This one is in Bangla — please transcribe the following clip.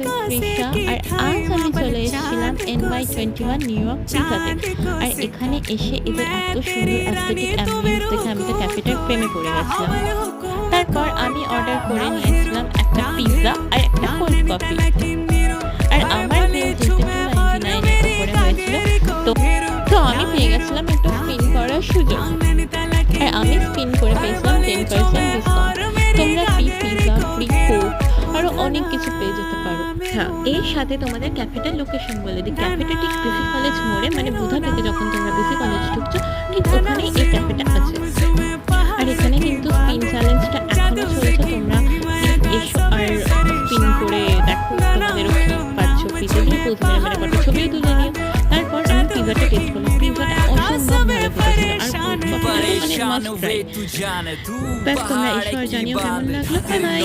ইস তৃষা আর আজ আমি চলে এসেছিলাম NY21 নিউ ইয়র্ক পিজাতে। আর এখানে এসে এদের এত সুন্দর অ্যাস্থেটিক অ্যাম্বিয়েন্স দেখে আমি তো ক্যাফেটার প্রেমে পড়ে গেছিলাম। তারপর আমি অর্ডার করে নিয়েছিলাম একটা পিৎজা আর একটা কোল্ড কফি। আর আমার বিল যেহেতু $2.99 এর উপরে হয়েছিল, তো তো আমি পেয়ে গেছিলাম একটু স্পিন করার সুযোগ। আর আমি স্পিন করে পেয়েছিলাম 10% ডিসকাউন্ট। তোমরা ফ্রি পিৎজা, ফ্রি কোক আরও অনেক কিছু পেয়ে যেতে পারো। হ্যাঁ, এর সাথে তোমাদের ক্যাফেটার লোকেশন বলে দিই। ক্যাফেটা ঠিক বিসি কলেজ মোড়ে, মানে বুধা থেকে যখন তোমরা বিসি কলেজ ঢুকছো ঠিক ওখানেই এই ক্যাফেটা আছে। আর এখানে কিন্তু স্পিন চ্যালেঞ্জটা এখনো চলছে। তোমরা এসো আর স্পিন করে দেখো তোমাদেরও কি পাচ্ছ। পিজা দিয়ে পোজ মেরে মেরে কটা ছবিও তুলে নিও। তারপর আমি পিজাটা টেস্ট করলাম। পিজাটা অসম্ভব ভালো পিজা ছিল। আর কোল্ড কফিটা মানে মাস্ট ট্রাই। ব্যাস তোমরা এসো আর জানিও কেমন লাগলো। Bye bye.